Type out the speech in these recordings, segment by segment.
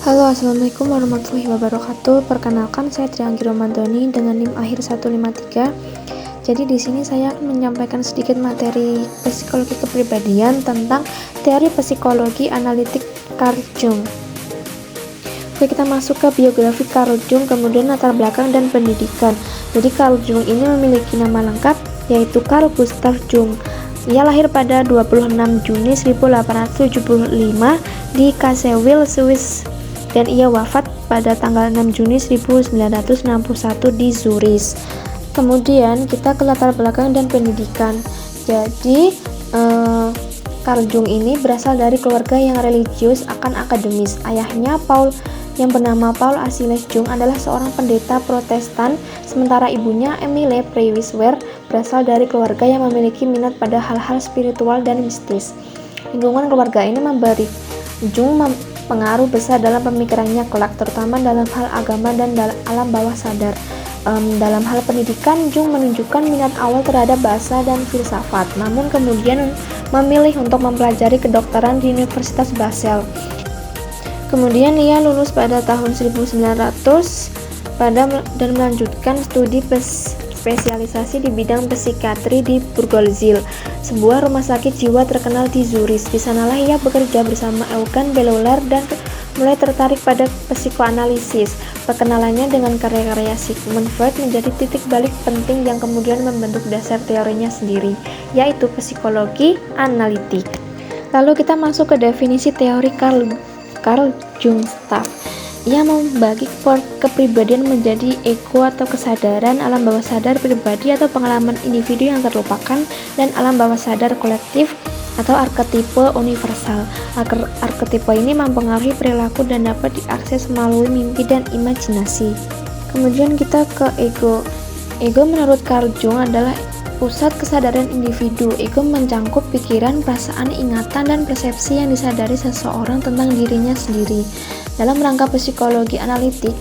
Halo, assalamualaikum warahmatullahi wabarakatuh. Perkenalkan, saya Trianggi Romandoni dengan NIM akhir 153. Jadi di sini saya akan menyampaikan sedikit materi psikologi kepribadian tentang teori psikologi analitik Carl Jung. Oke, kita masuk ke biografi Carl Jung, kemudian latar belakang dan pendidikan. Jadi Carl Jung ini memiliki nama lengkap yaitu Carl Gustav Jung. Ia lahir pada 26 Juni 1875 di Kassel, Swiss, dan ia wafat pada tanggal 6 Juni 1961 di Zurich. Kemudian kita ke latar belakang dan pendidikan. Jadi Carl Jung ini berasal dari keluarga yang religius akan akademis. Ayahnya yang bernama Paul Achilles Jung adalah seorang pendeta Protestan, sementara ibunya Emile Prewiswer berasal dari keluarga yang memiliki minat pada hal-hal spiritual dan mistis. Lingkungan keluarga ini memberi Jung pengaruh besar dalam pemikirannya kelak, terutama dalam hal agama dan alam bawah sadar. Dalam hal pendidikan, Jung menunjukkan minat awal terhadap bahasa dan filsafat, namun kemudian memilih untuk mempelajari kedokteran di Universitas Basel. Kemudian ia lulus pada tahun 1900 dan melanjutkan studi spesialisasi di bidang psikiatri di Burgoswil, sebuah rumah sakit jiwa terkenal di Zurich. Di sanalah ia bekerja bersama Eugen Bleuler dan mulai tertarik pada psikoanalisis. Perkenalannya dengan karya-karya Sigmund Freud menjadi titik balik penting yang kemudian membentuk dasar teorinya sendiri, yaitu psikologi analitik. Lalu kita masuk ke definisi teori Carl Jung Staff. Ia membagi kepribadian menjadi ego atau kesadaran, alam bawah sadar pribadi atau pengalaman individu yang terlupakan, dan alam bawah sadar kolektif atau arketipe universal. Arketipe ini mempengaruhi perilaku dan dapat diakses melalui mimpi dan imajinasi. Kemudian kita ke ego. Ego menurut Carl Jung adalah pusat kesadaran individu. Ego mencangkup pikiran, perasaan, ingatan, dan persepsi yang disadari seseorang tentang dirinya sendiri. Dalam rangka psikologi analitik,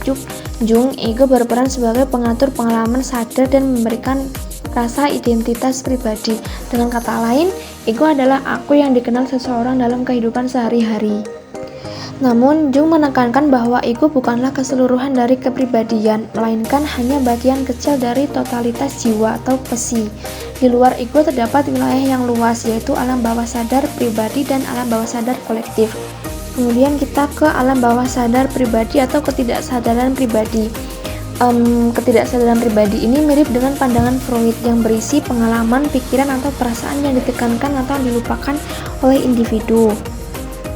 Jung, ego berperan sebagai pengatur pengalaman sadar dan memberikan rasa identitas pribadi. Dengan kata lain, ego adalah aku yang dikenal seseorang dalam kehidupan sehari-hari. Namun, Jung menekankan bahwa ego bukanlah keseluruhan dari kepribadian, melainkan hanya bagian kecil dari totalitas jiwa atau psi. Di luar ego terdapat wilayah yang luas, yaitu alam bawah sadar pribadi dan alam bawah sadar kolektif. Kemudian kita ke alam bawah sadar pribadi atau ketidaksadaran pribadi. Ketidaksadaran pribadi ini mirip dengan pandangan Freud yang berisi pengalaman, pikiran, atau perasaan yang ditekankan atau dilupakan oleh individu.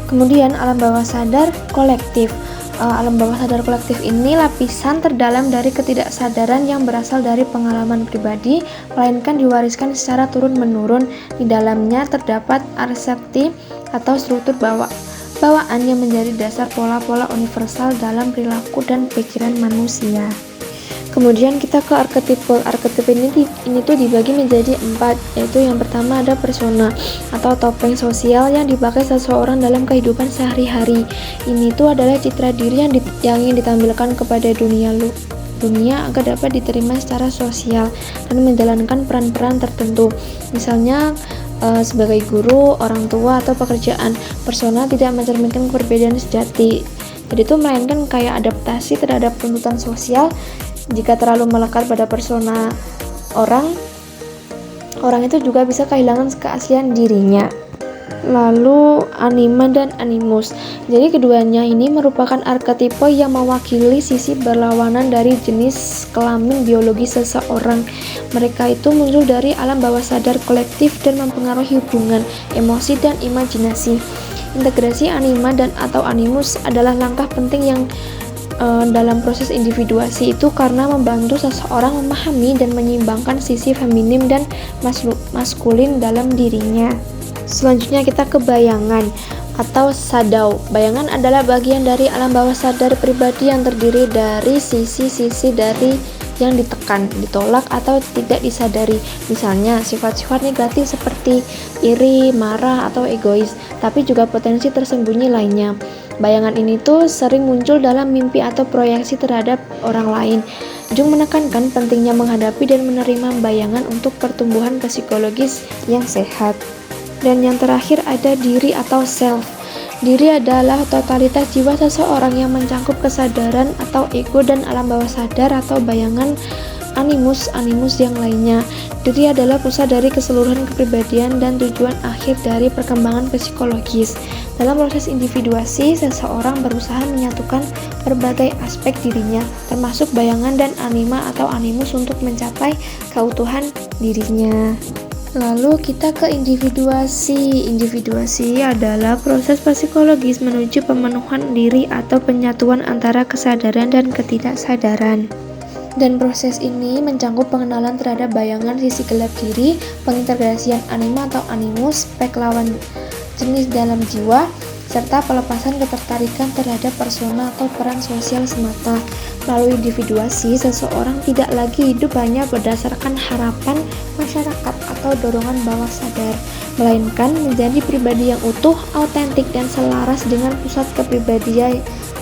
Kemudian alam bawah sadar kolektif. Alam bawah sadar kolektif ini lapisan terdalam dari ketidaksadaran yang berasal dari pengalaman pribadi, melainkan diwariskan secara turun-menurun. Di dalamnya terdapat arsepti atau struktur bawaan yang menjadi dasar pola-pola universal dalam perilaku dan pikiran manusia. Kemudian kita ke arketipe. Arketipe ini tuh dibagi menjadi 4, yaitu yang pertama ada persona atau topeng sosial yang dipakai seseorang dalam kehidupan sehari-hari. Ini tuh adalah citra diri yang ingin ditampilkan kepada dunia agar dapat diterima secara sosial dan menjalankan peran-peran tertentu. Misalnya sebagai guru, orang tua, atau pekerjaan. Persona tidak mencerminkan perbedaan sejati. Jadi itu melainkan kayak adaptasi terhadap tuntutan sosial. Jika terlalu melekat pada persona orang itu juga bisa kehilangan keaslian dirinya. Lalu anima dan animus. Jadi keduanya ini merupakan arketipe yang mewakili sisi berlawanan dari jenis kelamin biologi seseorang. Mereka itu muncul dari alam bawah sadar kolektif dan mempengaruhi hubungan, emosi, dan imajinasi. Integrasi anima dan atau animus adalah langkah penting yang dalam proses individuasi itu karena membantu seseorang memahami dan menyeimbangkan sisi feminim dan maskulin dalam dirinya. Selanjutnya kita ke bayangan atau sadau. Bayangan adalah bagian dari alam bawah sadar pribadi yang terdiri dari sisi-sisi dari yang ditekan, ditolak, atau tidak disadari. Misalnya sifat-sifat negatif seperti iri, marah, atau egois, tapi juga potensi tersembunyi lainnya. Bayangan ini tuh sering muncul dalam mimpi atau proyeksi terhadap orang lain. Jung menekankan pentingnya menghadapi dan menerima bayangan untuk pertumbuhan psikologis yang sehat. Dan yang terakhir ada diri atau self. Diri adalah totalitas jiwa seseorang yang mencakup kesadaran atau ego dan alam bawah sadar atau bayangan animus yang lainnya. Diri adalah pusat dari keseluruhan kepribadian dan tujuan akhir dari perkembangan psikologis. Dalam proses individuasi, seseorang berusaha menyatukan berbagai aspek dirinya, termasuk bayangan dan anima atau animus untuk mencapai keutuhan dirinya. Lalu kita ke individuasi. Individuasi adalah proses psikologis menuju pemenuhan diri atau penyatuan antara kesadaran dan ketidaksadaran. Dan proses ini mencakup pengenalan terhadap bayangan sisi gelap diri, pengintegrasian anima atau animus, spek lawan jenis dalam jiwa, serta pelepasan ketertarikan terhadap persona atau peran sosial semata. Melalui individuasi, seseorang tidak lagi hidup hanya berdasarkan harapan masyarakat atau dorongan bawah sadar, melainkan menjadi pribadi yang utuh, autentik, dan selaras dengan pusat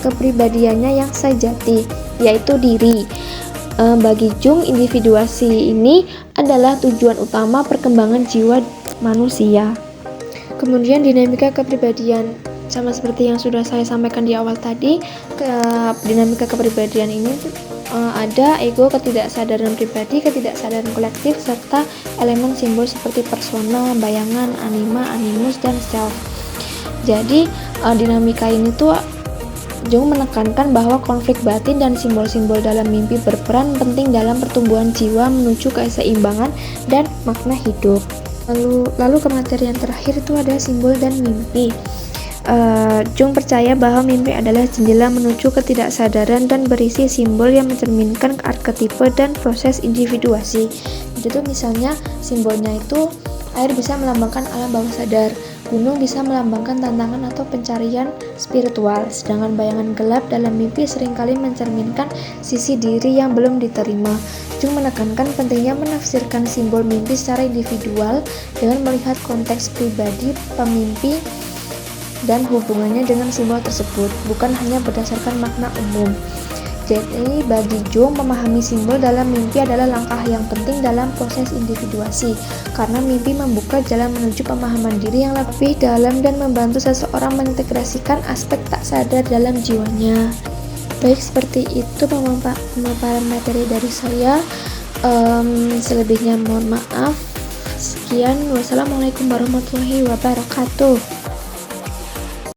kepribadiannya yang sejati, yaitu diri. Bagi Jung, individuasi ini adalah tujuan utama perkembangan jiwa manusia. Kemudian dinamika kepribadian, sama seperti yang sudah saya sampaikan di awal tadi, dinamika kepribadian ini ada ego, ketidaksadaran pribadi, ketidaksadaran kolektif, serta elemen simbol seperti persona, bayangan, anima, animus, dan self. Jadi dinamika ini tuh Jung menekankan bahwa konflik batin dan simbol-simbol dalam mimpi berperan penting dalam pertumbuhan jiwa menuju keseimbangan dan makna hidup. Lalu ke materi yang terakhir itu ada simbol dan mimpi. Jung percaya bahwa mimpi adalah jendela menuju ketidaksadaran dan berisi simbol yang mencerminkan arketipe dan proses individuasi. Jadi itu misalnya simbolnya itu air bisa melambangkan alam bawah sadar, gunung bisa melambangkan tantangan atau pencarian spiritual, sedangkan bayangan gelap dalam mimpi seringkali mencerminkan sisi diri yang belum diterima. Jung menekankan pentingnya menafsirkan simbol mimpi secara individual dengan melihat konteks pribadi pemimpi dan hubungannya dengan simbol tersebut, bukan hanya berdasarkan makna umum. Jadi bagi Jung, memahami simbol dalam mimpi adalah langkah yang penting dalam proses individuasi, karena mimpi membuka jalan menuju pemahaman diri yang lebih dalam dan membantu seseorang mengintegrasikan aspek tak sadar dalam jiwanya. Baik, seperti itu pemaparan materi dari saya. Selebihnya mohon maaf. Sekian, wassalamualaikum warahmatullahi wabarakatuh.